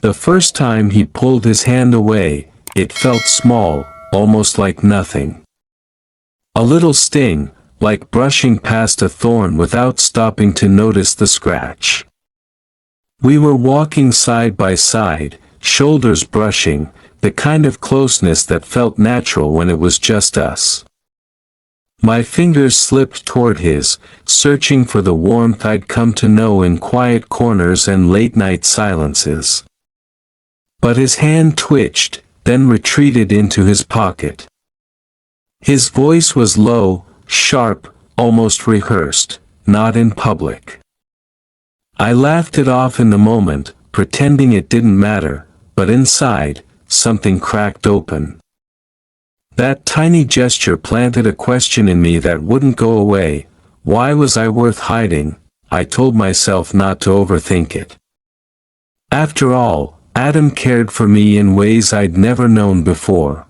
The first time he pulled his hand away, it felt small, almost like nothing. A little sting, like brushing past a thorn without stopping to notice the scratch. We were walking side by side, shoulders brushing, the kind of closeness that felt natural when it was just us. My fingers slipped toward his, searching for the warmth I'd come to know in quiet corners and late-night silences. But his hand twitched, then retreated into his pocket. His voice was low, sharp, almost rehearsed, not in public. I laughed it off in the moment, pretending it didn't matter, but inside, something cracked open. That tiny gesture planted a question in me that wouldn't go away. Why was I worth hiding? I told myself not to overthink it. After all, Adam cared for me in ways I'd never known before.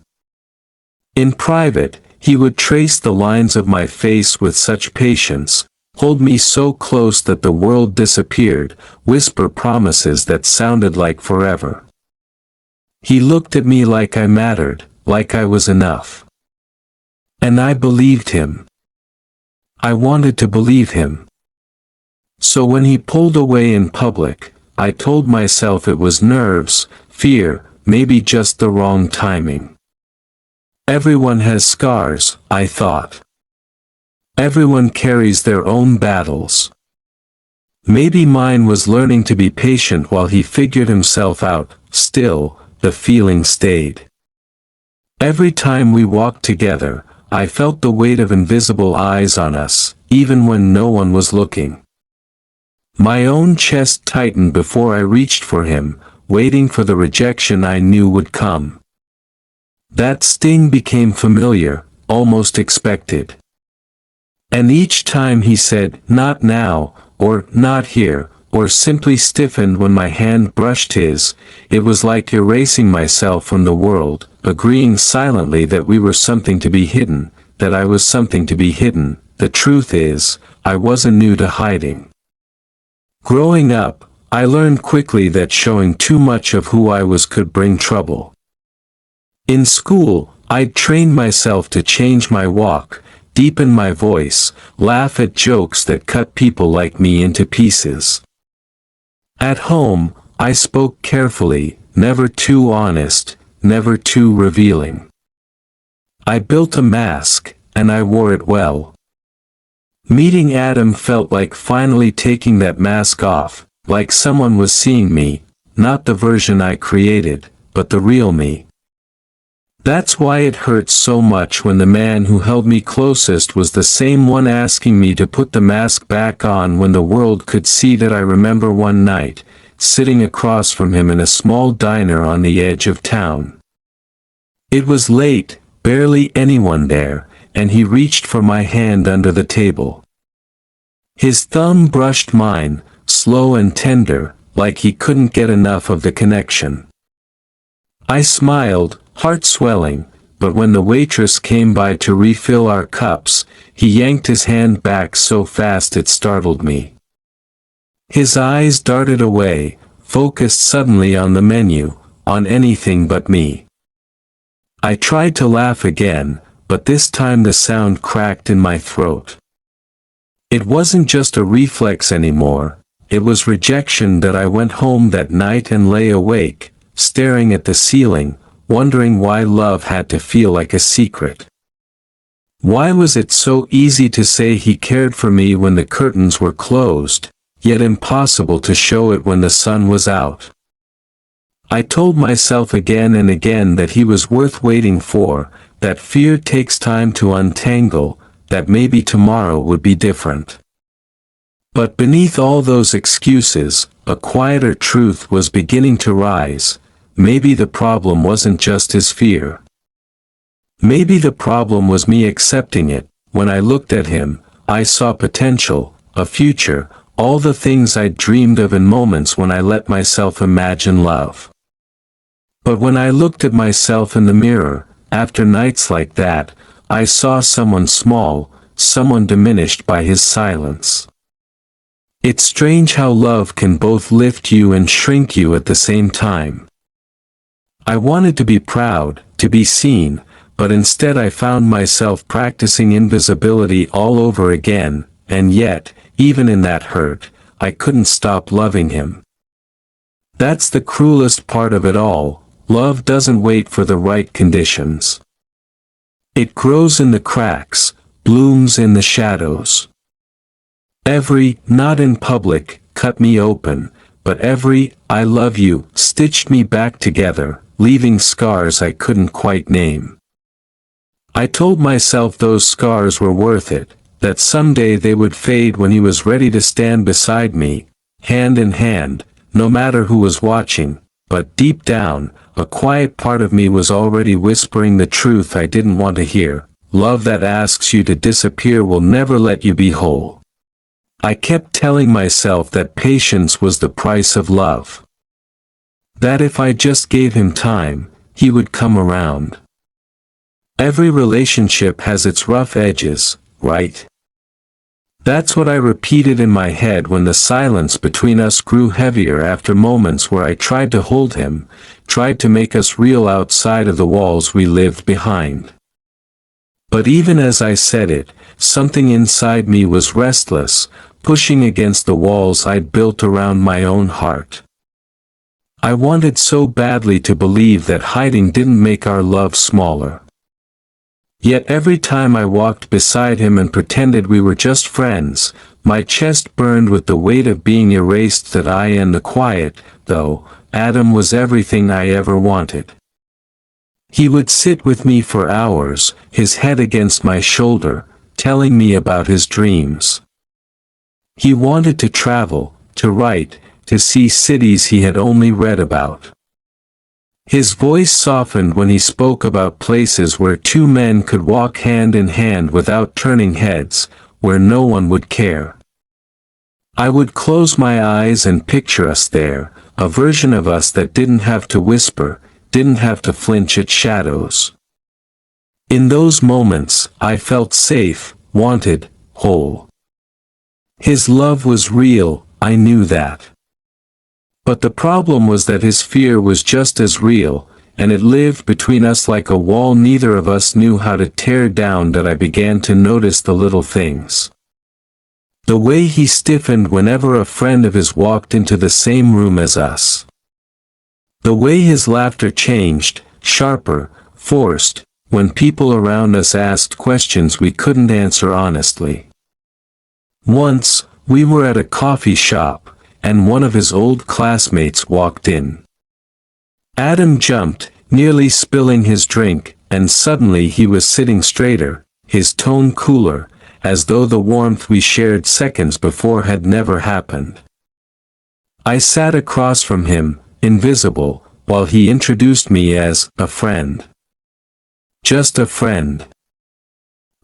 In private, he would trace the lines of my face with such patience, hold me so close that the world disappeared, whisper promises that sounded like forever. He looked at me like I mattered, like I was enough. And I believed him. I wanted to believe him. So when he pulled away in public, I told myself it was nerves, fear, maybe just the wrong timing. Everyone has scars, I thought. Everyone carries their own battles. Maybe mine was learning to be patient while he figured himself out. Still, the feeling stayed. Every time we walked together, I felt the weight of invisible eyes on us, even when no one was looking. My own chest tightened before I reached for him, waiting for the rejection I knew would come. That sting became familiar, almost expected. And each time he said, "Not now," or "Not here," or simply stiffened when my hand brushed his, it was like erasing myself from the world, agreeing silently that we were something to be hidden, that I was something to be hidden. The truth is, I wasn't new to hiding. Growing up, I learned quickly that showing too much of who I was could bring trouble. In school, I'd trained myself to change my walk, deepen my voice, laugh at jokes that cut people like me into pieces. At home, I spoke carefully, never too honest, never too revealing. I built a mask, and I wore it well. Meeting Adam felt like finally taking that mask off, like someone was seeing me, not the version I created, but the real me. That's why it hurt so much when the man who held me closest was the same one asking me to put the mask back on when the world could see that. I remember one night, sitting across from him in a small diner on the edge of town. It was late, barely anyone there, and he reached for my hand under the table. His thumb brushed mine, slow and tender, like he couldn't get enough of the connection. I smiled, heart swelling, but when the waitress came by to refill our cups, he yanked his hand back so fast it startled me. His eyes darted away, focused suddenly on the menu, on anything but me. I tried to laugh again, but this time the sound cracked in my throat. It wasn't just a reflex anymore, it was rejection. That I went home that night and lay awake, staring at the ceiling, wondering why love had to feel like a secret. Why was it so easy to say he cared for me when the curtains were closed, yet impossible to show it when the sun was out? I told myself again and again that he was worth waiting for, that fear takes time to untangle, that maybe tomorrow would be different. But beneath all those excuses, a quieter truth was beginning to rise. Maybe the problem wasn't just his fear. Maybe the problem was me accepting it. When I looked at him, I saw potential, a future, all the things I'd dreamed of in moments when I let myself imagine love. But when I looked at myself in the mirror, after nights like that, I saw someone small, someone diminished by his silence. It's strange how love can both lift you and shrink you at the same time. I wanted to be proud, to be seen, but instead I found myself practicing invisibility all over again, and yet, even in that hurt, I couldn't stop loving him. That's the cruelest part of it all. Love doesn't wait for the right conditions. It grows in the cracks, blooms in the shadows. Every, not in public, cut me open, but every, I love you, stitched me back together, leaving scars I couldn't quite name. I told myself those scars were worth it, that someday they would fade when he was ready to stand beside me, hand in hand, no matter who was watching, but deep down, a quiet part of me was already whispering the truth I didn't want to hear. Love that asks you to disappear will never let you be whole. I kept telling myself that patience was the price of love. That if I just gave him time, he would come around. Every relationship has its rough edges, right? That's what I repeated in my head when the silence between us grew heavier after moments where I tried to hold him, tried to make us real outside of the walls we lived behind. But even as I said it, something inside me was restless, pushing against the walls I'd built around my own heart. I wanted so badly to believe that hiding didn't make our love smaller. Yet every time I walked beside him and pretended we were just friends, my chest burned with the weight of being erased. That I and the quiet, though, Adam was everything I ever wanted. He would sit with me for hours, his head against my shoulder, telling me about his dreams. He wanted to travel, to write, to see cities he had only read about. His voice softened when he spoke about places where two men could walk hand in hand without turning heads, where no one would care. I would close my eyes and picture us there, a version of us that didn't have to whisper, didn't have to flinch at shadows. In those moments, I felt safe, wanted, whole. His love was real, I knew that. But the problem was that his fear was just as real, and it lived between us like a wall neither of us knew how to tear down. That I began to notice the little things. The way he stiffened whenever a friend of his walked into the same room as us. The way his laughter changed, sharper, forced, when people around us asked questions we couldn't answer honestly. Once, we were at a coffee shop, and one of his old classmates walked in. Adam jumped, nearly spilling his drink, and suddenly he was sitting straighter, his tone cooler, as though the warmth we shared seconds before had never happened. I sat across from him, invisible, while he introduced me as a friend. Just a friend.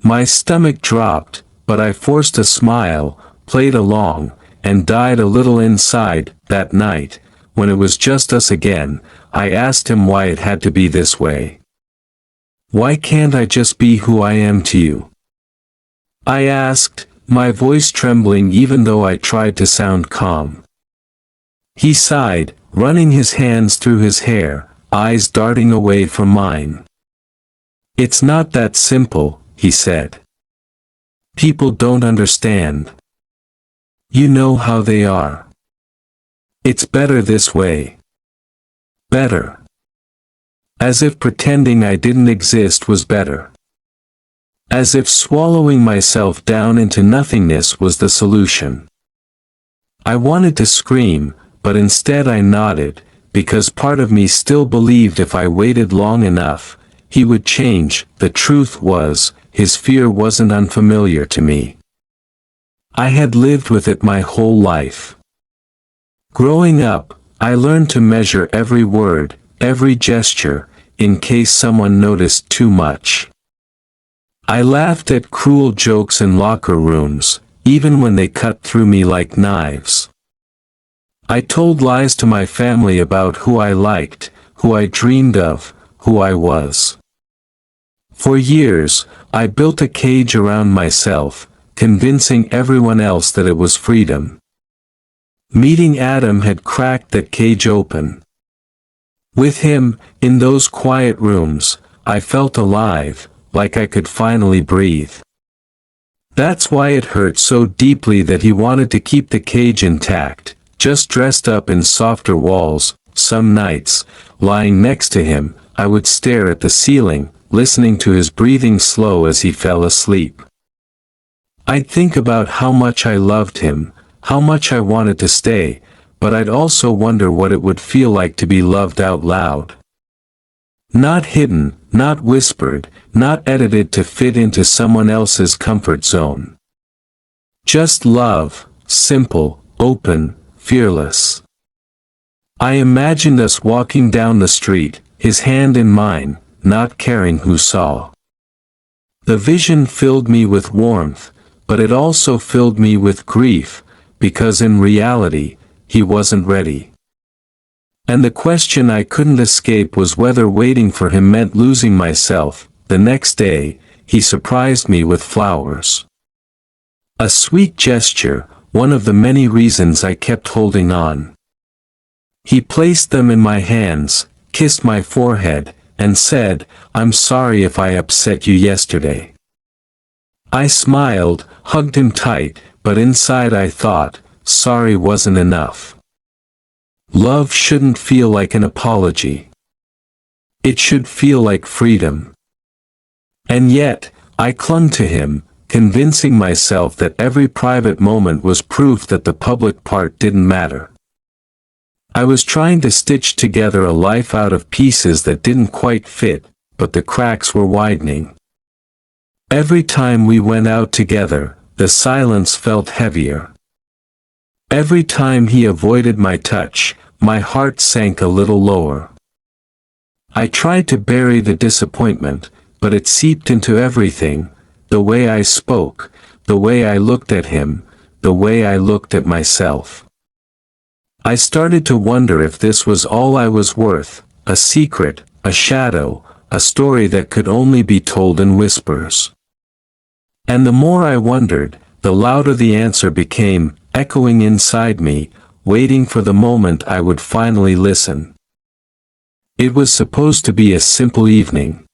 My stomach dropped, but I forced a smile, played along, and died a little inside. That night, when it was just us again, I asked him why it had to be this way. Why can't I just be who I am to you? I asked, my voice trembling even though I tried to sound calm. He sighed, running his hands through his hair, eyes darting away from mine. It's not that simple, he said. People don't understand. You know how they are. It's better this way. Better. As if pretending I didn't exist was better. As if swallowing myself down into nothingness was the solution. I wanted to scream, but instead I nodded, because part of me still believed if I waited long enough, he would change. The truth was, his fear wasn't unfamiliar to me. I had lived with it my whole life. Growing up, I learned to measure every word, every gesture, in case someone noticed too much. I laughed at cruel jokes in locker rooms, even when they cut through me like knives. I told lies to my family about who I liked, who I dreamed of, who I was. For years, I built a cage around myself, convincing everyone else that it was freedom. Meeting Adam had cracked that cage open. With him, in those quiet rooms, I felt alive, like I could finally breathe. That's why it hurt so deeply that he wanted to keep the cage intact, just dressed up in softer walls. Some nights, lying next to him, I would stare at the ceiling, listening to his breathing slow as he fell asleep. I'd think about how much I loved him, how much I wanted to stay, but I'd also wonder what it would feel like to be loved out loud. Not hidden, not whispered, not edited to fit into someone else's comfort zone. Just love, simple, open, fearless. I imagined us walking down the street, his hand in mine, not caring who saw. The vision filled me with warmth, but it also filled me with grief, because in reality, he wasn't ready. And the question I couldn't escape was whether waiting for him meant losing myself. The next day, he surprised me with flowers. A sweet gesture, one of the many reasons I kept holding on. He placed them in my hands, kissed my forehead, and said, "I'm sorry if I upset you yesterday." I smiled, hugged him tight, but inside I thought, sorry wasn't enough. Love shouldn't feel like an apology. It should feel like freedom. And yet, I clung to him, convincing myself that every private moment was proof that the public part didn't matter. I was trying to stitch together a life out of pieces that didn't quite fit, but the cracks were widening. Every time we went out together, the silence felt heavier. Every time he avoided my touch, my heart sank a little lower. I tried to bury the disappointment, but it seeped into everything, the way I spoke, the way I looked at him, the way I looked at myself. I started to wonder if this was all I was worth, a secret, a shadow, a story that could only be told in whispers. And the more I wondered, the louder the answer became, echoing inside me, waiting for the moment I would finally listen. It was supposed to be a simple evening.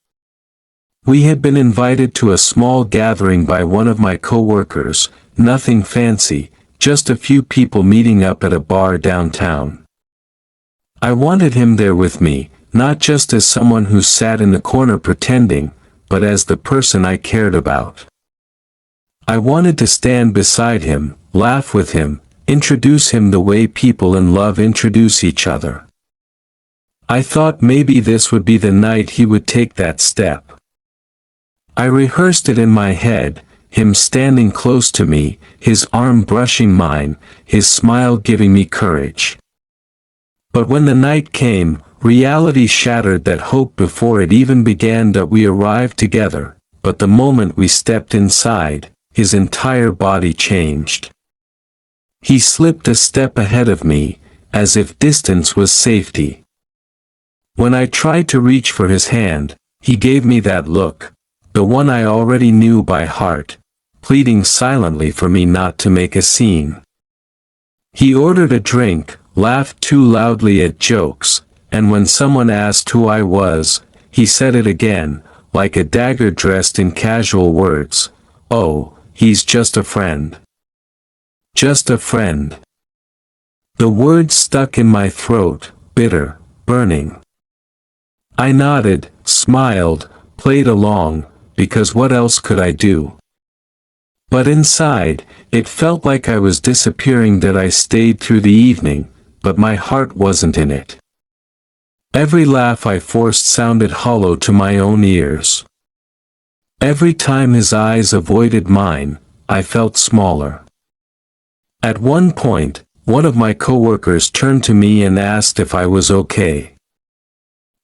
We had been invited to a small gathering by one of my co-workers, nothing fancy, just a few people meeting up at a bar downtown. I wanted him there with me, not just as someone who sat in the corner pretending, but as the person I cared about. I wanted to stand beside him, laugh with him, introduce him the way people in love introduce each other. I thought maybe this would be the night he would take that step. I rehearsed it in my head, him standing close to me, his arm brushing mine, his smile giving me courage. But when the night came, reality shattered that hope before it even began. That we arrived together, but the moment we stepped inside, his entire body changed. He slipped a step ahead of me, as if distance was safety. When I tried to reach for his hand, he gave me that look, the one I already knew by heart, pleading silently for me not to make a scene. He ordered a drink, laughed too loudly at jokes, and when someone asked who I was, he said it again, like a dagger dressed in casual words, "Oh, he's just a friend. Just a friend." The words stuck in my throat, bitter, burning. I nodded, smiled, played along, because what else could I do? But inside, it felt like I was disappearing. That I stayed through the evening, but my heart wasn't in it. Every laugh I forced sounded hollow to my own ears. Every time his eyes avoided mine, I felt smaller. At one point, one of my coworkers turned to me and asked if I was okay.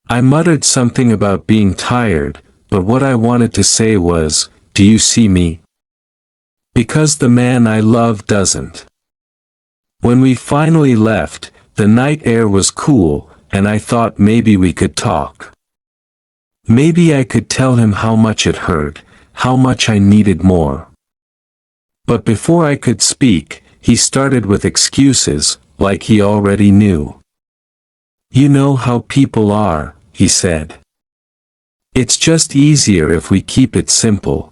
I muttered something about being tired, but what I wanted to say was, "Do you see me?" Because the man I love doesn't. When we finally left, the night air was cool, and I thought maybe we could talk. Maybe I could tell him how much it hurt, how much I needed more. But before I could speak, he started with excuses, like he already knew. "You know how people are," he said. "It's just easier if we keep it simple."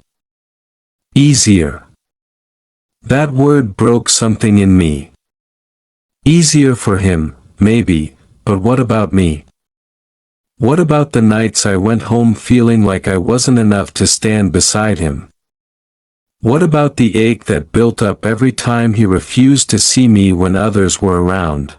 Easier. That word broke something in me. Easier for him, maybe, but what about me? What about the nights I went home feeling like I wasn't enough to stand beside him? What about the ache that built up every time he refused to see me when others were around?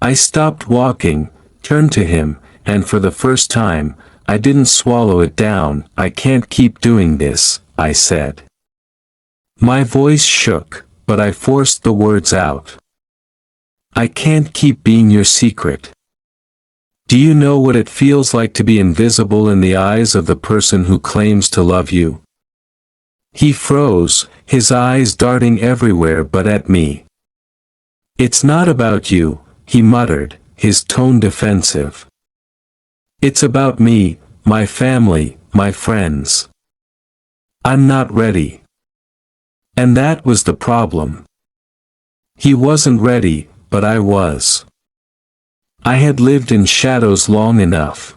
I stopped walking, turned to him, and for the first time, I didn't swallow it down. "I can't keep doing this," I said. My voice shook, but I forced the words out. "I can't keep being your secret. Do you know what it feels like to be invisible in the eyes of the person who claims to love you?" He froze, his eyes darting everywhere but at me. "It's not about you," he muttered, his tone defensive. "It's about me, my family, my friends. I'm not ready." And that was the problem. He wasn't ready, but I was. I had lived in shadows long enough.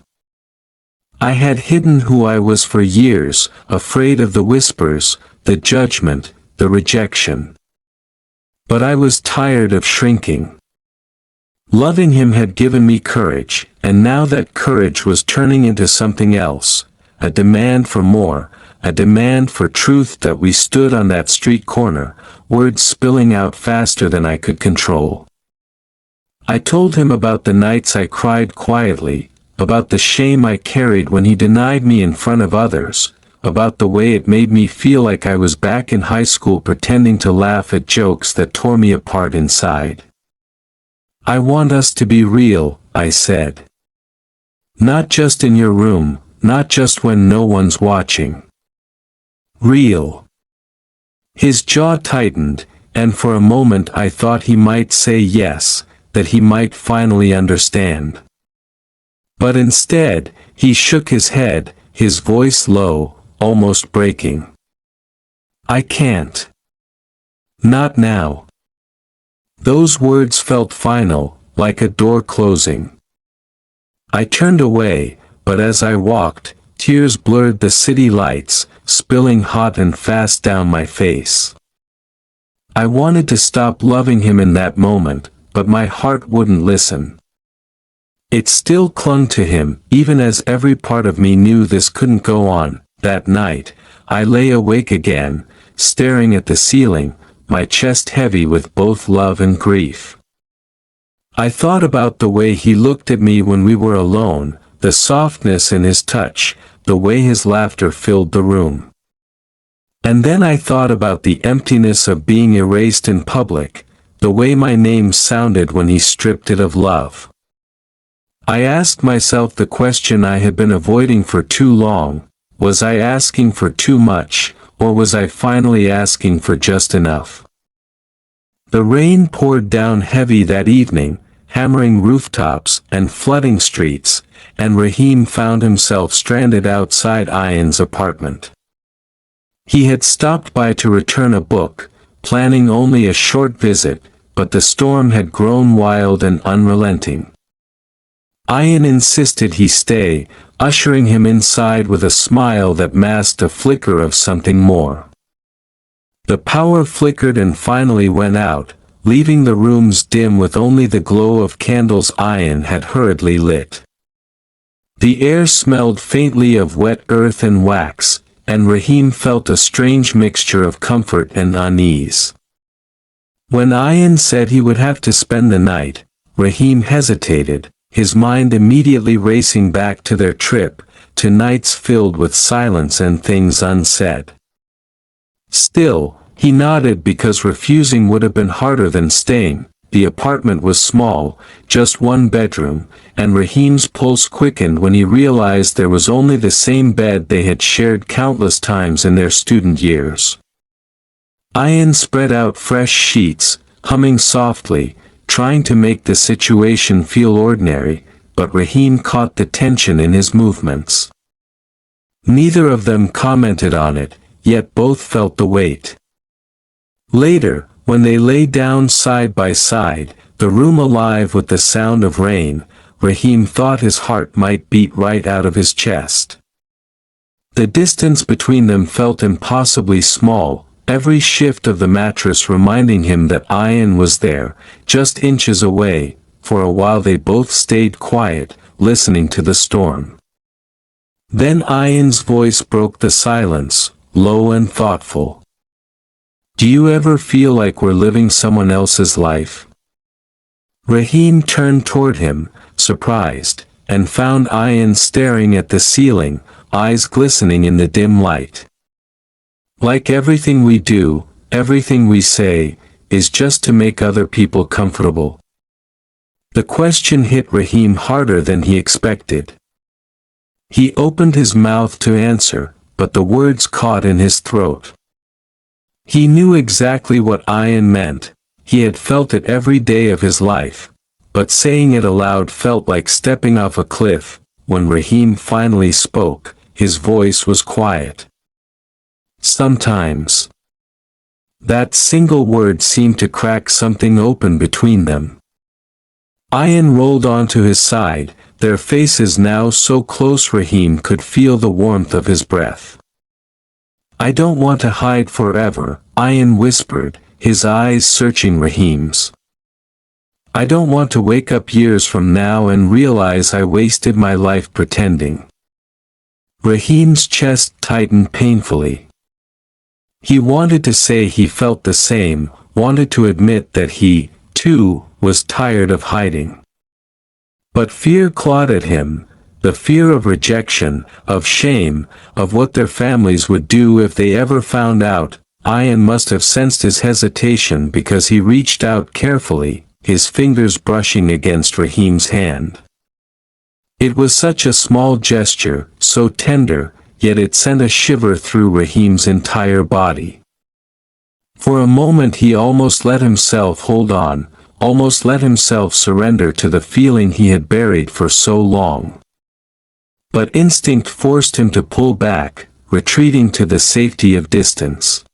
I had hidden who I was for years, afraid of the whispers, the judgment, the rejection. But I was tired of shrinking. Loving him had given me courage, and now that courage was turning into something else, a demand for more, a demand for truth. That we stood on that street corner, words spilling out faster than I could control. I told him about the nights I cried quietly, about the shame I carried when he denied me in front of others, about the way it made me feel like I was back in high school pretending to laugh at jokes that tore me apart inside. "I want us to be real," I said. "Not just in your room, not just when no one's watching. Real." His jaw tightened, and for a moment I thought he might say yes, that he might finally understand. But instead, he shook his head, his voice low, almost breaking. "I can't. Not now." Those words felt final, like a door closing. I turned away, but as I walked, tears blurred the city lights, spilling hot and fast down my face. I wanted to stop loving him in that moment, but my heart wouldn't listen. It still clung to him, even as every part of me knew this couldn't go on. That night, I lay awake again, staring at the ceiling, my chest heavy with both love and grief. I thought about the way he looked at me when we were alone, the softness in his touch, the way his laughter filled the room. And then I thought about the emptiness of being erased in public, the way my name sounded when he stripped it of love. I asked myself the question I had been avoiding for too long: was I asking for too much, or was I finally asking for just enough? The rain poured down heavy that evening, hammering rooftops and flooding streets, and Raheem found himself stranded outside Ian's apartment. He had stopped by to return a book, planning only a short visit, but the storm had grown wild and unrelenting. Ian insisted he stay, ushering him inside with a smile that masked a flicker of something more. The power flickered and finally went out, leaving the rooms dim with only the glow of candles Ian had hurriedly lit. The air smelled faintly of wet earth and wax, and Raheem felt a strange mixture of comfort and unease. When Ian said he would have to spend the night, Raheem hesitated, his mind immediately racing back to their trip, to nights filled with silence and things unsaid. Still, he nodded because refusing would have been harder than staying. The apartment was small, just one bedroom, and Raheem's pulse quickened when he realized there was only the same bed they had shared countless times in their student years. Ian spread out fresh sheets, humming softly, trying to make the situation feel ordinary, but Raheem caught the tension in his movements. Neither of them commented on it, yet both felt the weight. Later, When they lay down side by side, the room alive with the sound of rain, Raheem thought his heart might beat right out of his chest. The distance between them felt impossibly small, every shift of the mattress reminding him that Ian was there, just inches away. For a while they both stayed quiet, listening to the storm. Then Ian's voice broke the silence, low and thoughtful. "Do you ever feel like we're living someone else's life?" Raheem turned toward him, surprised, and found Ian staring at the ceiling, eyes glistening in the dim light. "Like everything we do, everything we say, is just to make other people comfortable?" The question hit Raheem harder than he expected. He opened his mouth to answer, but the words caught in his throat. He knew exactly what Ian meant, he had felt it every day of his life, but saying it aloud felt like stepping off a cliff. When Raheem finally spoke, his voice was quiet. "Sometimes." That single word seemed to crack something open between them. Ian rolled onto his side, their faces now so close Raheem could feel the warmth of his breath. "I don't want to hide forever," Ian whispered, his eyes searching Raheem's. "I don't want to wake up years from now and realize I wasted my life pretending." Raheem's chest tightened painfully. He wanted to say he felt the same, wanted to admit that he, too, was tired of hiding. But fear clawed at him, the fear of rejection, of shame, of what their families would do if they ever found out. Ian must have sensed his hesitation because he reached out carefully, his fingers brushing against Raheem's hand. It was such a small gesture, so tender, yet it sent a shiver through Raheem's entire body. For a moment he almost let himself hold on, almost let himself surrender to the feeling he had buried for so long. But instinct forced him to pull back, retreating to the safety of distance.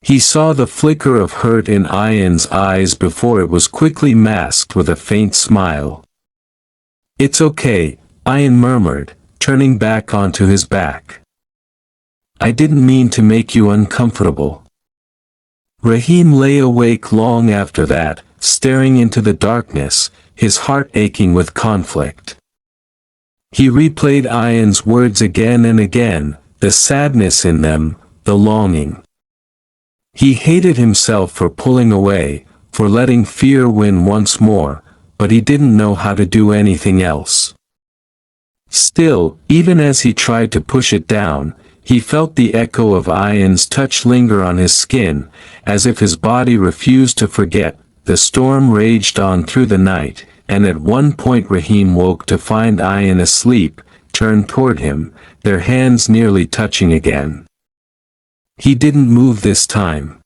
He saw the flicker of hurt in Ian's eyes before it was quickly masked with a faint smile. "It's okay," Ian murmured, turning back onto his back. "I didn't mean to make you uncomfortable." Raheem lay awake long after that, staring into the darkness, his heart aching with conflict. He replayed Ian's words again and again, the sadness in them, the longing. He hated himself for pulling away, for letting fear win once more, but he didn't know how to do anything else. Still, even as he tried to push it down, he felt the echo of Ian's touch linger on his skin, as if his body refused to forget. The storm raged on through the night, and at one point Raheem woke to find Ian asleep, turned toward him, their hands nearly touching again. He didn't move this time.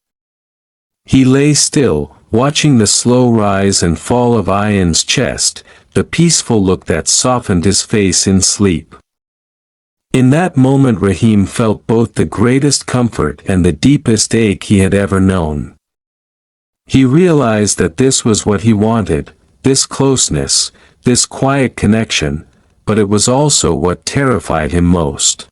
He lay still, watching the slow rise and fall of Ian's chest, the peaceful look that softened his face in sleep. In that moment Raheem felt both the greatest comfort and the deepest ache he had ever known. He realized that this was what he wanted, this closeness, this quiet connection, but it was also what terrified him most.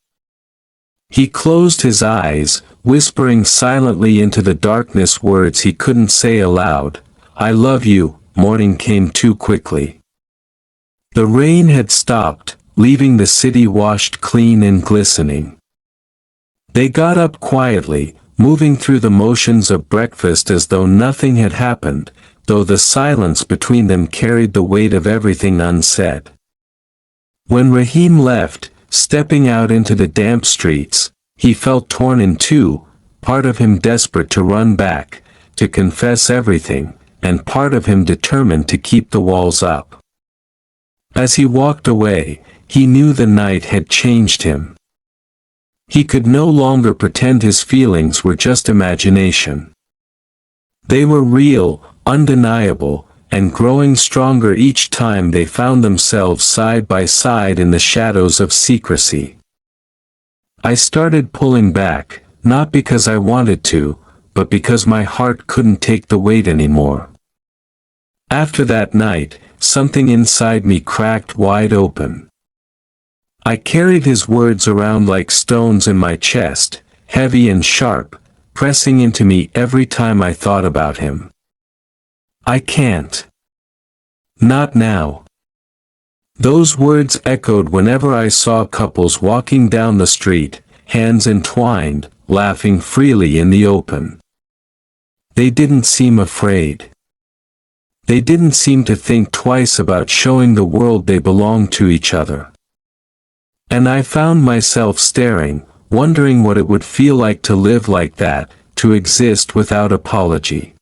He closed his eyes, whispering silently into the darkness words he couldn't say aloud. "I love you." Morning came too quickly. The rain had stopped, leaving the city washed clean and glistening. They got up quietly, moving through the motions of breakfast as though nothing had happened, though the silence between them carried the weight of everything unsaid. When Raheem left, stepping out into the damp streets, he felt torn in two, part of him desperate to run back, to confess everything, and part of him determined to keep the walls up. As he walked away, he knew the night had changed him. He could no longer pretend his feelings were just imagination. They were real, undeniable, and growing stronger each time they found themselves side by side in the shadows of secrecy. "I started pulling back, not because I wanted to, but because my heart couldn't take the weight anymore. After that night, something inside me cracked wide open. I carried his words around like stones in my chest, heavy and sharp, pressing into me every time I thought about him. I can't. Not now. Those words echoed whenever I saw couples walking down the street, hands entwined, laughing freely in the open. They didn't seem afraid. They didn't seem to think twice about showing the world they belonged to each other. And I found myself staring, wondering what it would feel like to live like that, to exist without apology.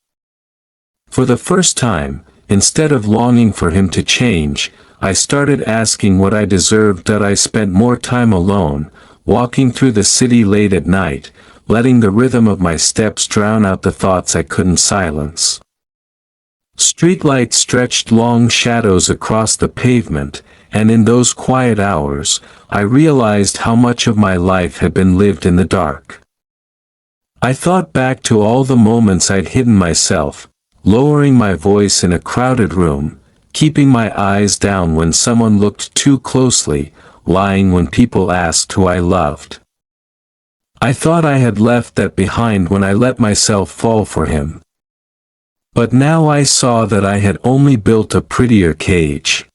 For the first time, instead of longing for him to change, I started asking what I deserved. That I spent more time alone, walking through the city late at night, letting the rhythm of my steps drown out the thoughts I couldn't silence. Streetlights stretched long shadows across the pavement, and in those quiet hours, I realized how much of my life had been lived in the dark. I thought back to all the moments I'd hidden myself, lowering my voice in a crowded room, keeping my eyes down when someone looked too closely, lying when people asked who I loved. I thought I had left that behind when I let myself fall for him. But now I saw that I had only built a prettier cage.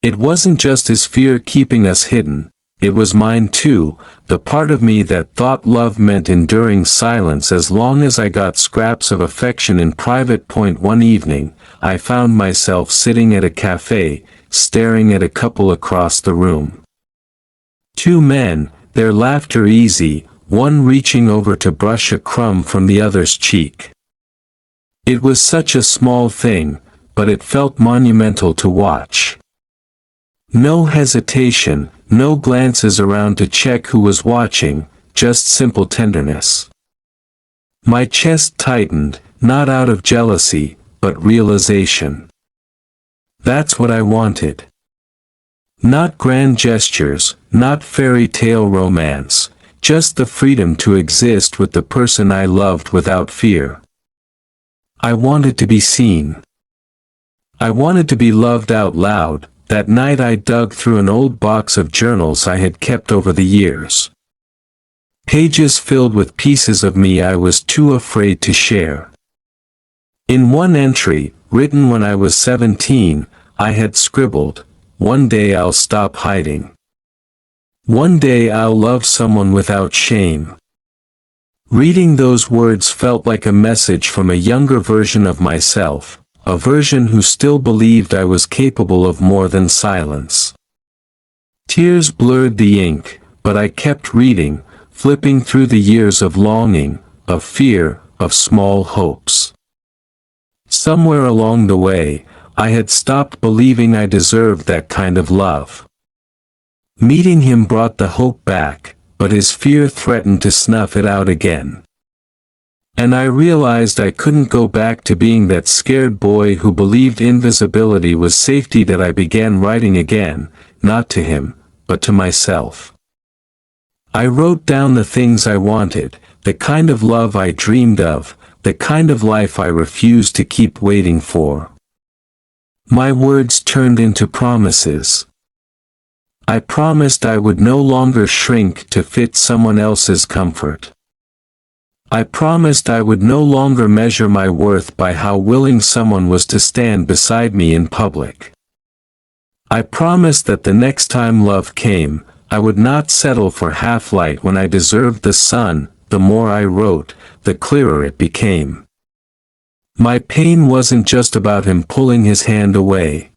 It wasn't just his fear keeping us hidden, it was mine too, the part of me that thought love meant enduring silence as long as I got scraps of affection in private. One evening, I found myself sitting at a cafe, staring at a couple across the room. Two men, their laughter easy, one reaching over to brush a crumb from the other's cheek. It was such a small thing, but it felt monumental to watch. No hesitation, no glances around to check who was watching, just simple tenderness. My chest tightened, not out of jealousy, but realization. That's what I wanted. Not grand gestures, not fairy tale romance, just the freedom to exist with the person I loved without fear. I wanted to be seen. I wanted to be loved out loud. That night I dug through an old box of journals I had kept over the years. Pages filled with pieces of me I was too afraid to share. In one entry, written when I was 17, I had scribbled, "One day I'll stop hiding. One day I'll love someone without shame." Reading those words felt like a message from a younger version of myself, a version who still believed I was capable of more than silence. Tears blurred the ink, but I kept reading, flipping through the years of longing, of fear, of small hopes. Somewhere along the way, I had stopped believing I deserved that kind of love. Meeting him brought the hope back, but his fear threatened to snuff it out again. And I realized I couldn't go back to being that scared boy who believed invisibility was safety. That I began writing again, not to him, but to myself. I wrote down the things I wanted, the kind of love I dreamed of, the kind of life I refused to keep waiting for. My words turned into promises. I promised I would no longer shrink to fit someone else's comfort. I promised I would no longer measure my worth by how willing someone was to stand beside me in public. I promised that the next time love came, I would not settle for half-light when I deserved the sun. The more I wrote, the clearer it became. My pain wasn't just about him pulling his hand away.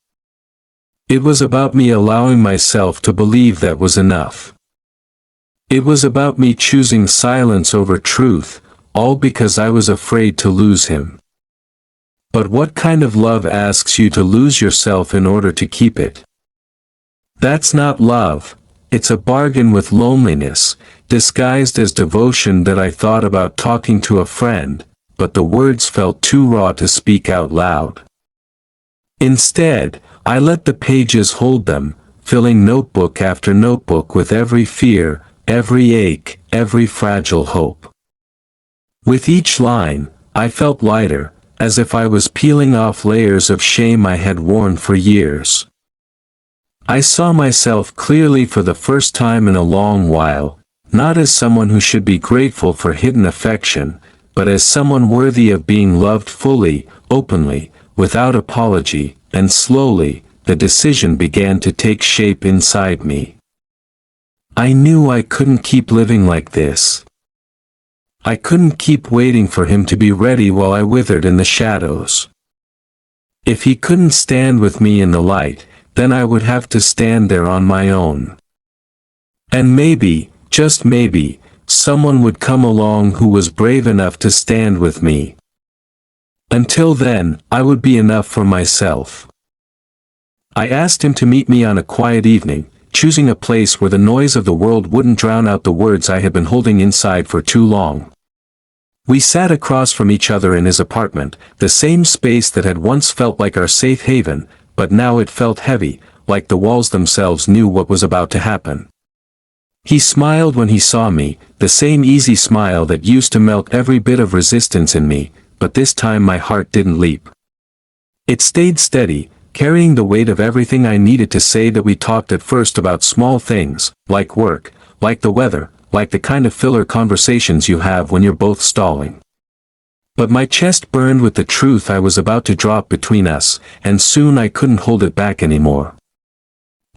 It was about me allowing myself to believe that was enough. It was about me choosing silence over truth, all because I was afraid to lose him. But what kind of love asks you to lose yourself in order to keep it? That's not love, it's a bargain with loneliness, disguised as devotion. That I thought about talking to a friend, but the words felt too raw to speak out loud. Instead, I let the pages hold them, filling notebook after notebook with every fear, every ache, every fragile hope. With each line, I felt lighter, as if I was peeling off layers of shame I had worn for years. I saw myself clearly for the first time in a long while, not as someone who should be grateful for hidden affection, but as someone worthy of being loved fully, openly, without apology, and slowly, the decision began to take shape inside me. I knew I couldn't keep living like this. I couldn't keep waiting for him to be ready while I withered in the shadows. If he couldn't stand with me in the light, then I would have to stand there on my own. And maybe, just maybe, someone would come along who was brave enough to stand with me. Until then, I would be enough for myself. I asked him to meet me on a quiet evening, choosing a place where the noise of the world wouldn't drown out the words I had been holding inside for too long. We sat across from each other in his apartment, the same space that had once felt like our safe haven, but now it felt heavy, like the walls themselves knew what was about to happen. He smiled when he saw me, the same easy smile that used to melt every bit of resistance in me, but this time my heart didn't leap. It stayed steady, carrying the weight of everything I needed to say. That we talked at first about small things, like work, like the weather, like the kind of filler conversations you have when you're both stalling. But my chest burned with the truth I was about to drop between us, and soon I couldn't hold it back anymore.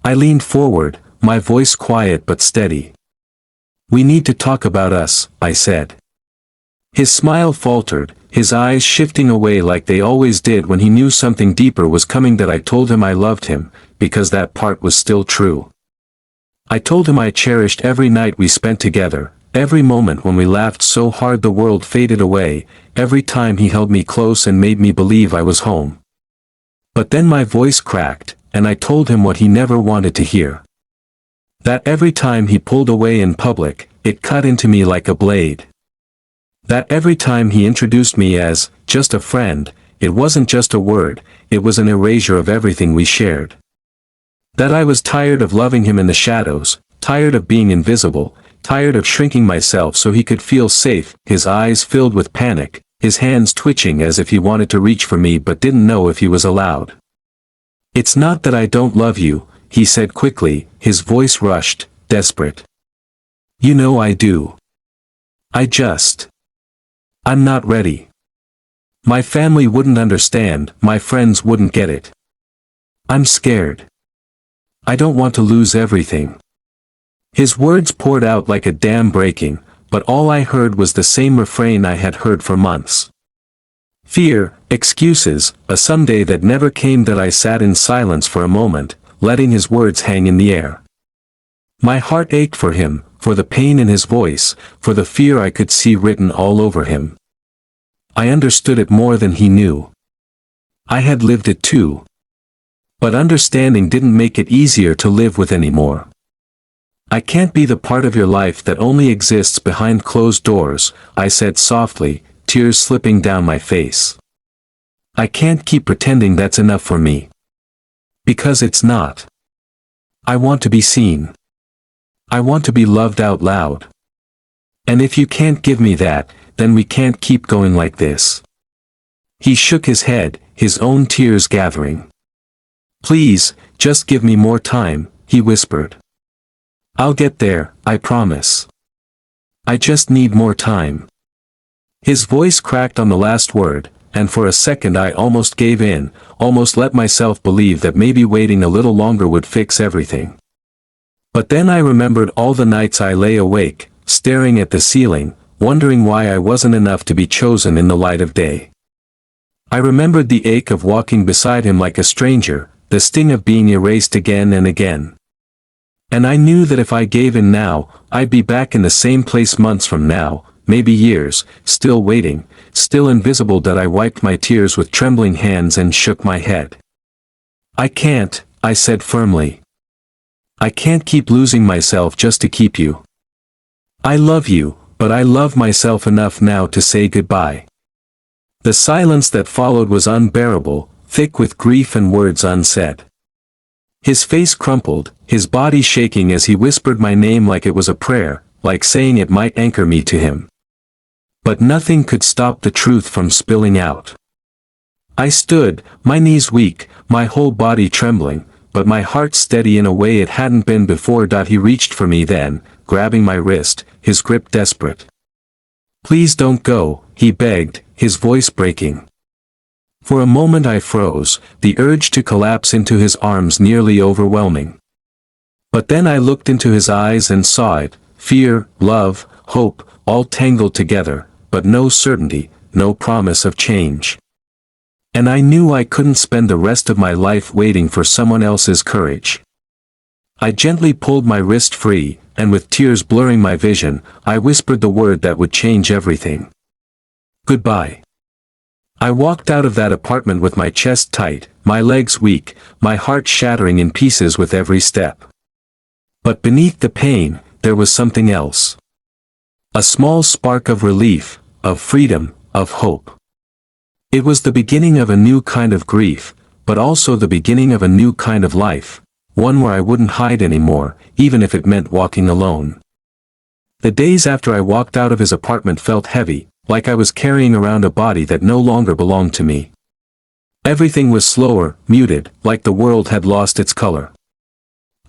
I leaned forward, my voice quiet but steady. "We need to talk about us," I said. His smile faltered, his eyes shifting away like they always did when he knew something deeper was coming. That I told him I loved him, because that part was still true. I told him I cherished every night we spent together, every moment when we laughed so hard the world faded away, every time he held me close and made me believe I was home. But then my voice cracked, and I told him what he never wanted to hear. That every time he pulled away in public, it cut into me like a blade. That every time he introduced me as, just a friend, it wasn't just a word, it was an erasure of everything we shared. That I was tired of loving him in the shadows, tired of being invisible, tired of shrinking myself so he could feel safe. His eyes filled with panic, his hands twitching as if he wanted to reach for me but didn't know if he was allowed. "It's not that I don't love you," he said quickly, his voice rushed, desperate. "You know I do. I'm not ready. My family wouldn't understand, my friends wouldn't get it. I'm scared. I don't want to lose everything." His words poured out like a dam breaking, but all I heard was the same refrain I had heard for months. Fear, excuses, a someday that never came. That I sat in silence for a moment, letting his words hang in the air. My heart ached for him, for the pain in his voice, for the fear I could see written all over him. I understood it more than he knew. I had lived it too. But understanding didn't make it easier to live with anymore. "I can't be the part of your life that only exists behind closed doors," I said softly, tears slipping down my face. "I can't keep pretending that's enough for me. Because it's not. I want to be seen. I want to be loved out loud. And if you can't give me that, then we can't keep going like this." He shook his head, his own tears gathering. "Please, just give me more time," he whispered. "I'll get there, I promise. I just need more time." His voice cracked on the last word, and for a second I almost gave in, almost let myself believe that maybe waiting a little longer would fix everything. But then I remembered all the nights I lay awake, staring at the ceiling, wondering why I wasn't enough to be chosen in the light of day. I remembered the ache of walking beside him like a stranger, the sting of being erased again and again. And I knew that if I gave in now, I'd be back in the same place months from now, maybe years, still waiting, still invisible. That I wiped my tears with trembling hands and shook my head. "I can't," I said firmly. "I can't keep losing myself just to keep you. I love you, but I love myself enough now to say goodbye." The silence that followed was unbearable, thick with grief and words unsaid. His face crumpled, his body shaking as he whispered my name like it was a prayer, like saying it might anchor me to him. But nothing could stop the truth from spilling out. I stood, my knees weak, my whole body trembling, but my heart steady in a way it hadn't been before. He reached for me then, grabbing my wrist, his grip desperate. "Please don't go," he begged, his voice breaking. For a moment I froze, the urge to collapse into his arms nearly overwhelming. But then I looked into his eyes and saw it, fear, love, hope, all tangled together, but no certainty, no promise of change. And I knew I couldn't spend the rest of my life waiting for someone else's courage. I gently pulled my wrist free, and with tears blurring my vision, I whispered the word that would change everything. "Goodbye." I walked out of that apartment with my chest tight, my legs weak, my heart shattering in pieces with every step. But beneath the pain, there was something else. A small spark of relief, of freedom, of hope. It was the beginning of a new kind of grief, but also the beginning of a new kind of life, one where I wouldn't hide anymore, even if it meant walking alone. The days after I walked out of his apartment felt heavy, like I was carrying around a body that no longer belonged to me. Everything was slower, muted, like the world had lost its color.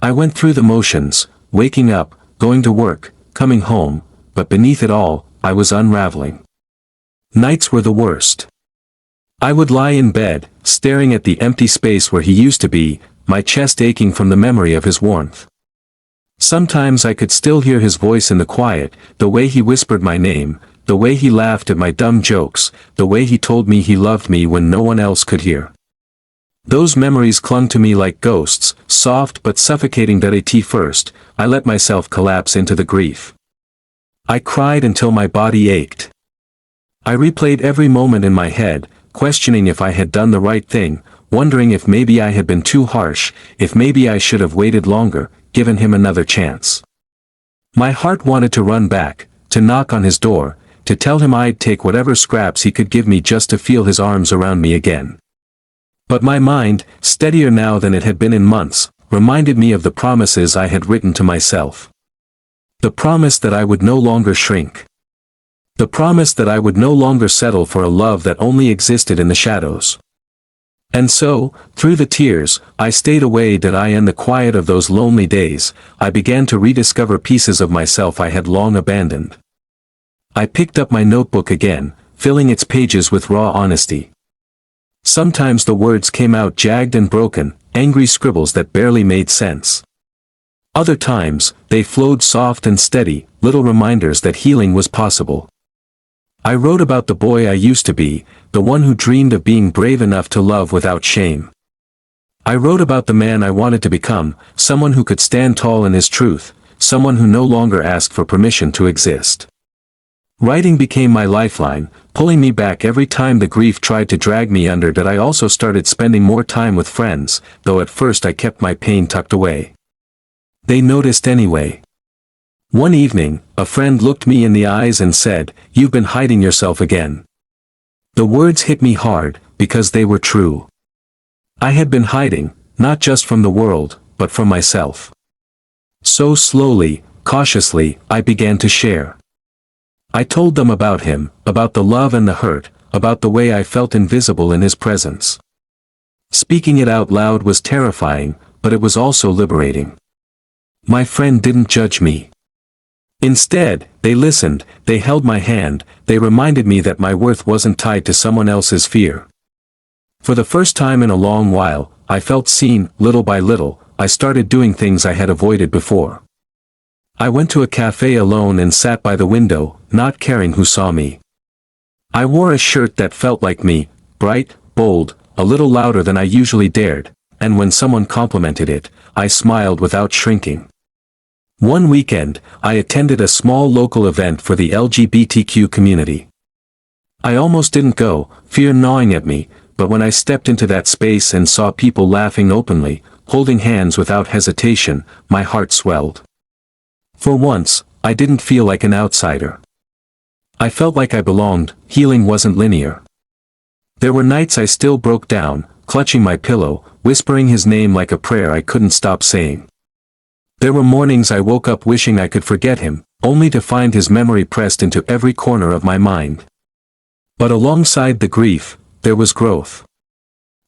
I went through the motions, waking up, going to work, coming home, but beneath it all, I was unraveling. Nights were the worst. I would lie in bed, staring at the empty space where he used to be, my chest aching from the memory of his warmth. Sometimes I could still hear his voice in the quiet, the way he whispered my name, the way he laughed at my dumb jokes, the way he told me he loved me when no one else could hear. Those memories clung to me like ghosts, soft but suffocating. At first, I let myself collapse into the grief. I cried until my body ached. I replayed every moment in my head, questioning if I had done the right thing, wondering if maybe I had been too harsh, if maybe I should have waited longer, given him another chance. My heart wanted to run back, to knock on his door, to tell him I'd take whatever scraps he could give me just to feel his arms around me again. But my mind, steadier now than it had been in months, reminded me of the promises I had written to myself. The promise that I would no longer shrink. The promise that I would no longer settle for a love that only existed in the shadows. And so, through the tears, I stayed away. In the quiet of those lonely days, I began to rediscover pieces of myself I had long abandoned. I picked up my notebook again, filling its pages with raw honesty. Sometimes the words came out jagged and broken, angry scribbles that barely made sense. Other times, they flowed soft and steady, little reminders that healing was possible. I wrote about the boy I used to be, the one who dreamed of being brave enough to love without shame. I wrote about the man I wanted to become, someone who could stand tall in his truth, someone who no longer asked for permission to exist. Writing became my lifeline, pulling me back every time the grief tried to drag me under. I also started spending more time with friends, though at first I kept my pain tucked away. They noticed anyway. One evening, a friend looked me in the eyes and said, "You've been hiding yourself again." The words hit me hard, because they were true. I had been hiding, not just from the world, but from myself. So slowly, cautiously, I began to share. I told them about him, about the love and the hurt, about the way I felt invisible in his presence. Speaking it out loud was terrifying, but it was also liberating. My friend didn't judge me. Instead, they listened, they held my hand, they reminded me that my worth wasn't tied to someone else's fear. For the first time in a long while, I felt seen. Little by little, I started doing things I had avoided before. I went to a cafe alone and sat by the window, not caring who saw me. I wore a shirt that felt like me, bright, bold, a little louder than I usually dared, and when someone complimented it, I smiled without shrinking. One weekend, I attended a small local event for the LGBTQ community. I almost didn't go, fear gnawing at me, but when I stepped into that space and saw people laughing openly, holding hands without hesitation, my heart swelled. For once, I didn't feel like an outsider. I felt like I belonged. Healing wasn't linear. There were nights I still broke down, clutching my pillow, whispering his name like a prayer I couldn't stop saying. There were mornings I woke up wishing I could forget him, only to find his memory pressed into every corner of my mind. But alongside the grief, there was growth.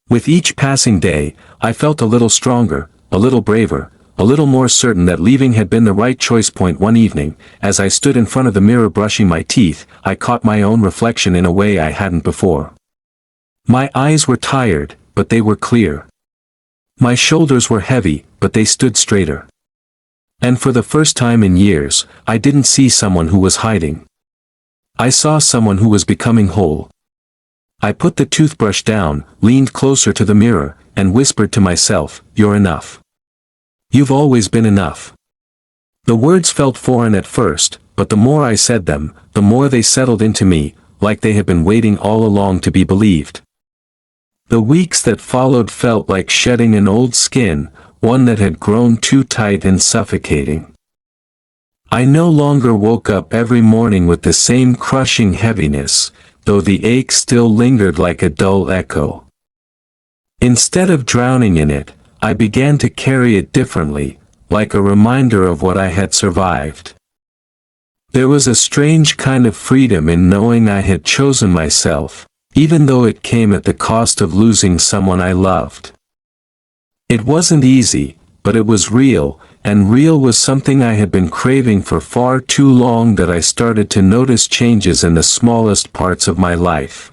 With each passing day, I felt a little stronger, a little braver, a little more certain that leaving had been the right choice. One evening, as I stood in front of the mirror brushing my teeth, I caught my own reflection in a way I hadn't before. My eyes were tired, but they were clear. My shoulders were heavy, but they stood straighter. And for the first time in years, I didn't see someone who was hiding. I saw someone who was becoming whole. I put the toothbrush down, leaned closer to the mirror, and whispered to myself, "You're enough. You've always been enough." The words felt foreign at first, but the more I said them, the more they settled into me, like they had been waiting all along to be believed. The weeks that followed felt like shedding an old skin, one that had grown too tight and suffocating. I no longer woke up every morning with the same crushing heaviness, though the ache still lingered like a dull echo. Instead of drowning in it, I began to carry it differently, like a reminder of what I had survived. There was a strange kind of freedom in knowing I had chosen myself, even though it came at the cost of losing someone I loved. It wasn't easy, but it was real, and real was something I had been craving for far too long that I started to notice changes in the smallest parts of my life.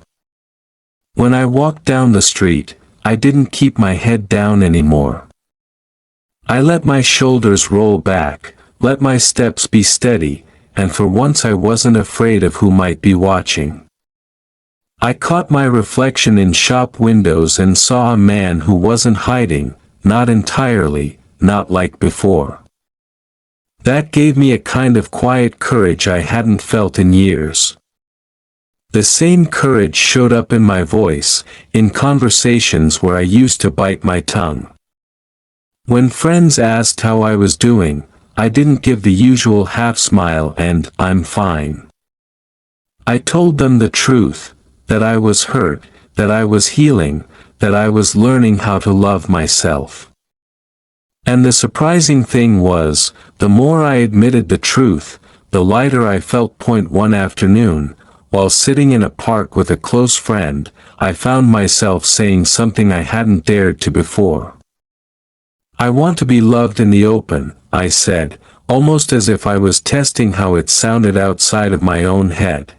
When I walked down the street, I didn't keep my head down anymore. I let my shoulders roll back, let my steps be steady, and for once I wasn't afraid of who might be watching. I caught my reflection in shop windows and saw a man who wasn't hiding, not entirely, not like before. That gave me a kind of quiet courage I hadn't felt in years. The same courage showed up in my voice, in conversations where I used to bite my tongue. When friends asked how I was doing, I didn't give the usual half smile and "I'm fine." I told them the truth, that I was hurt, that I was healing, that I was learning how to love myself. And the surprising thing was, the more I admitted the truth, the lighter I felt. One afternoon, while sitting in a park with a close friend, I found myself saying something I hadn't dared to before. "I want to be loved in the open," I said, almost as if I was testing how it sounded outside of my own head.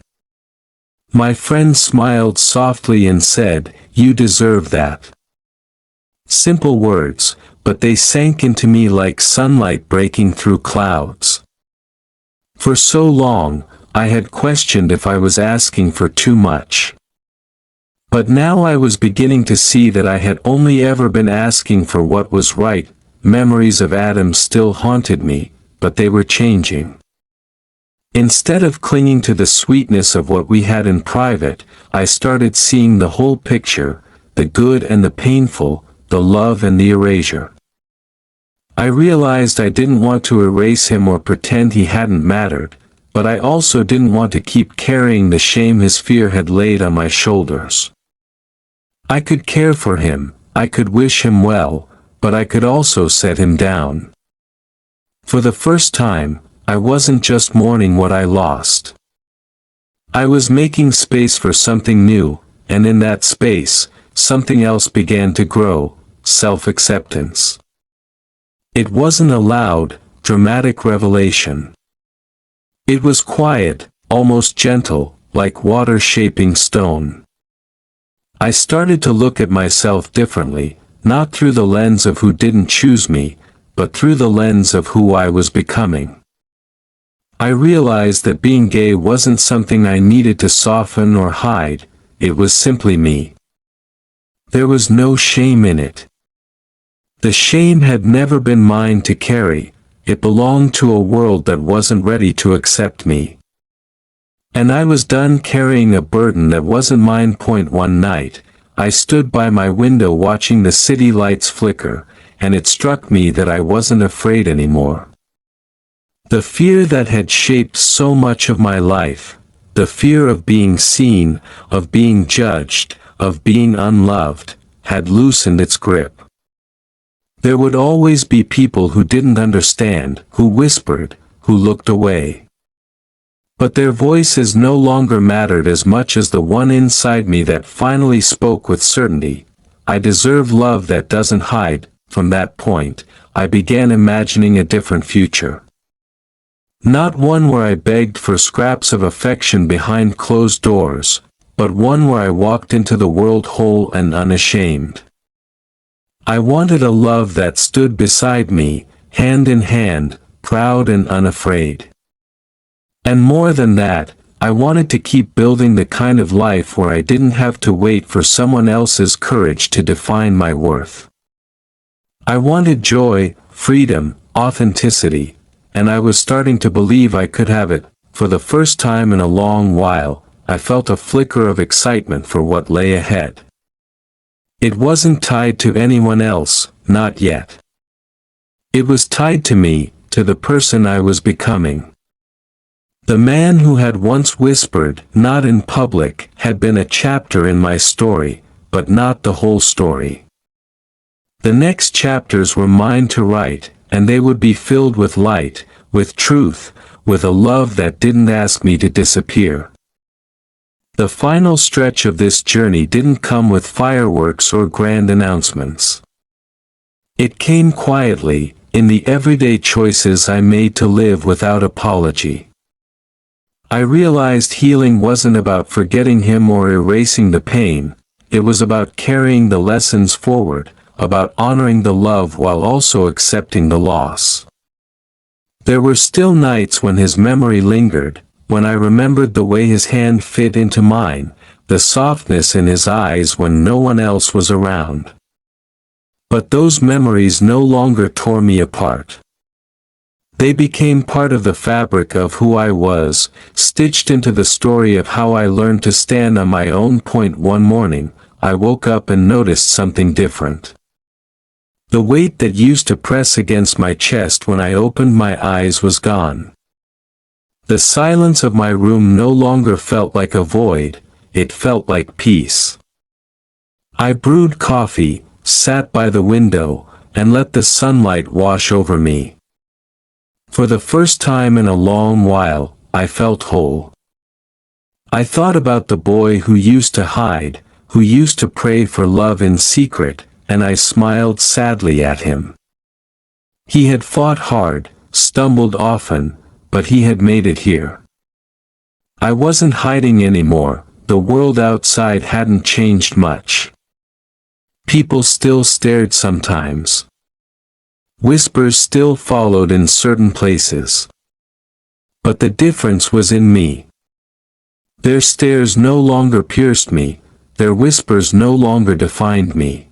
My friend smiled softly and said, "You deserve that." Simple words, but they sank into me like sunlight breaking through clouds. For so long, I had questioned if I was asking for too much. But now I was beginning to see that I had only ever been asking for what was right. Memories of Adam still haunted me, but they were changing. Instead of clinging to the sweetness of what we had in private, I started seeing the whole picture, the good and the painful, the love and the erasure. I realized I didn't want to erase him or pretend he hadn't mattered, but I also didn't want to keep carrying the shame his fear had laid on my shoulders. I could care for him, I could wish him well, but I could also set him down. For the first time, I wasn't just mourning what I lost. I was making space for something new, and in that space, something else began to grow, self-acceptance. It wasn't a loud, dramatic revelation. It was quiet, almost gentle, like water shaping stone. I started to look at myself differently, not through the lens of who didn't choose me, but through the lens of who I was becoming. I realized that being gay wasn't something I needed to soften or hide, it was simply me. There was no shame in it. The shame had never been mine to carry, it belonged to a world that wasn't ready to accept me. And I was done carrying a burden that wasn't mine. One night, I stood by my window watching the city lights flicker, and it struck me that I wasn't afraid anymore. The fear that had shaped so much of my life, the fear of being seen, of being judged, of being unloved, had loosened its grip. There would always be people who didn't understand, who whispered, who looked away. But their voices no longer mattered as much as the one inside me that finally spoke with certainty. I deserve love that doesn't hide. From that point, I began imagining a different future. Not one where I begged for scraps of affection behind closed doors, but one where I walked into the world whole and unashamed. I wanted a love that stood beside me, hand in hand, proud and unafraid. And more than that, I wanted to keep building the kind of life where I didn't have to wait for someone else's courage to define my worth. I wanted joy, freedom, authenticity, and I was starting to believe I could have it. For the first time in a long while, I felt a flicker of excitement for what lay ahead. It wasn't tied to anyone else, not yet. It was tied to me, to the person I was becoming. The man who had once whispered, not in public, had been a chapter in my story, but not the whole story. The next chapters were mine to write, and they would be filled with light, with truth, with a love that didn't ask me to disappear. The final stretch of this journey didn't come with fireworks or grand announcements. It came quietly, in the everyday choices I made to live without apology. I realized healing wasn't about forgetting him or erasing the pain, it was about carrying the lessons forward, about honoring the love while also accepting the loss. There were still nights when his memory lingered, when I remembered the way his hand fit into mine, the softness in his eyes when no one else was around. But those memories no longer tore me apart. They became part of the fabric of who I was, stitched into the story of how I learned to stand on my own point. One morning, I woke up and noticed something different. The weight that used to press against my chest when I opened my eyes was gone. The silence of my room no longer felt like a void, it felt like peace. I brewed coffee, sat by the window, and let the sunlight wash over me. For the first time in a long while, I felt whole. I thought about the boy who used to hide, who used to pray for love in secret, and I smiled sadly at him. He had fought hard, stumbled often, but he had made it here. I wasn't hiding anymore, the world outside hadn't changed much. People still stared sometimes. Whispers still followed in certain places. But the difference was in me. Their stares no longer pierced me, their whispers no longer defined me.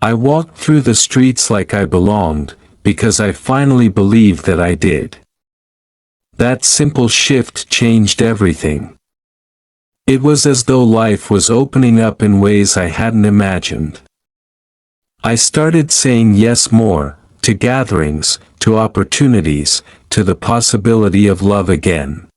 I walked through the streets like I belonged, because I finally believed that I did. That simple shift changed everything. It was as though life was opening up in ways I hadn't imagined. I started saying yes more, to gatherings, to opportunities, to the possibility of love again.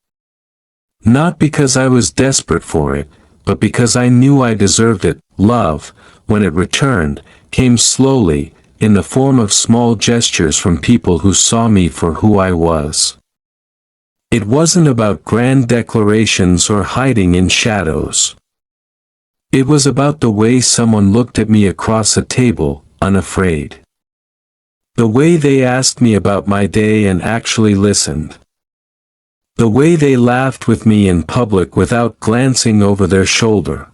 Not because I was desperate for it, but because I knew I deserved it. Love, when it returned, came slowly, in the form of small gestures from people who saw me for who I was. It wasn't about grand declarations or hiding in shadows. It was about the way someone looked at me across a table, unafraid. The way they asked me about my day and actually listened. The way they laughed with me in public without glancing over their shoulder.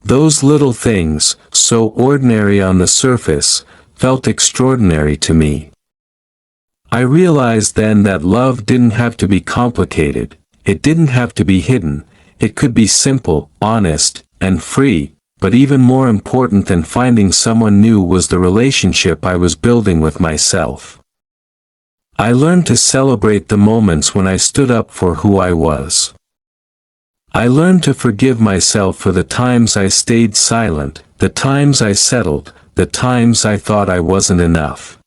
Those little things, so ordinary on the surface, felt extraordinary to me. I realized then that love didn't have to be complicated, it didn't have to be hidden, it could be simple, honest, and free, but even more important than finding someone new was the relationship I was building with myself. I learned to celebrate the moments when I stood up for who I was. I learned to forgive myself for the times I stayed silent, the times I settled, the times I thought I wasn't enough.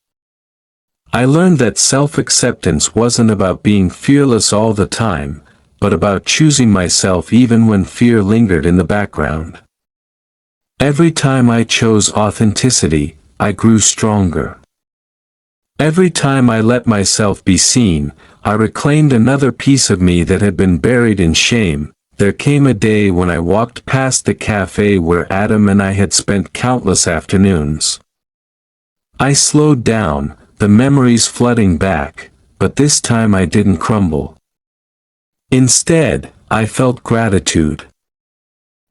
I learned that self-acceptance wasn't about being fearless all the time, but about choosing myself even when fear lingered in the background. Every time I chose authenticity, I grew stronger. Every time I let myself be seen, I reclaimed another piece of me that had been buried in shame. There came a day when I walked past the cafe where Adam and I had spent countless afternoons. I slowed down, the memories flooding back, but this time I didn't crumble. Instead, I felt gratitude.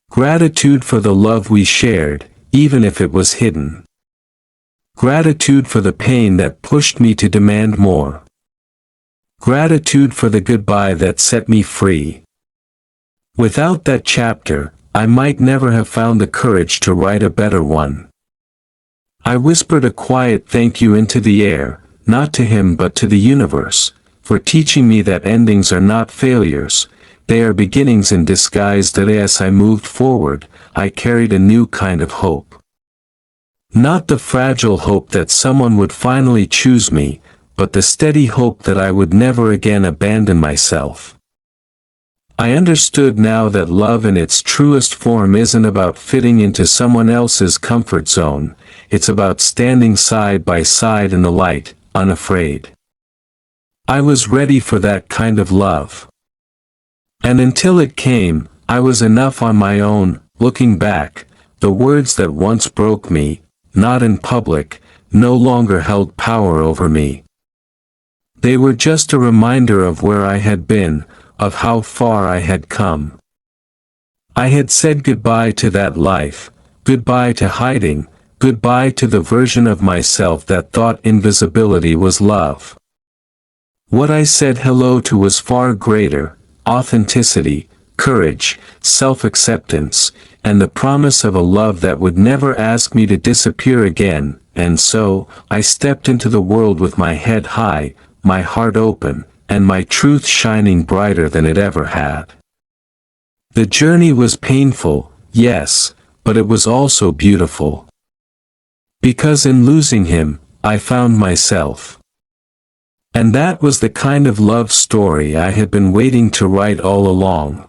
Gratitude for the love we shared, even if it was hidden. Gratitude for the pain that pushed me to demand more. Gratitude for the goodbye that set me free. Without that chapter, I might never have found the courage to write a better one. I whispered a quiet thank you into the air, not to him but to the universe, for teaching me that endings are not failures, they are beginnings in disguise. That as I moved forward, I carried a new kind of hope. Not the fragile hope that someone would finally choose me, but the steady hope that I would never again abandon myself. I understood now that love in its truest form isn't about fitting into someone else's comfort zone, it's about standing side by side in the light, unafraid. I was ready for that kind of love. And until it came, I was enough on my own. Looking back, the words that once broke me, not in public, no longer held power over me. They were just a reminder of where I had been, of how far I had come. I had said goodbye to that life, goodbye to hiding, goodbye to the version of myself that thought invisibility was love. What I said hello to was far greater: authenticity, courage, self-acceptance, and the promise of a love that would never ask me to disappear again. And so, I stepped into the world with my head high, my heart open, and my truth shining brighter than it ever had. The journey was painful, yes, but it was also beautiful. Because in losing him, I found myself. And that was the kind of love story I had been waiting to write all along.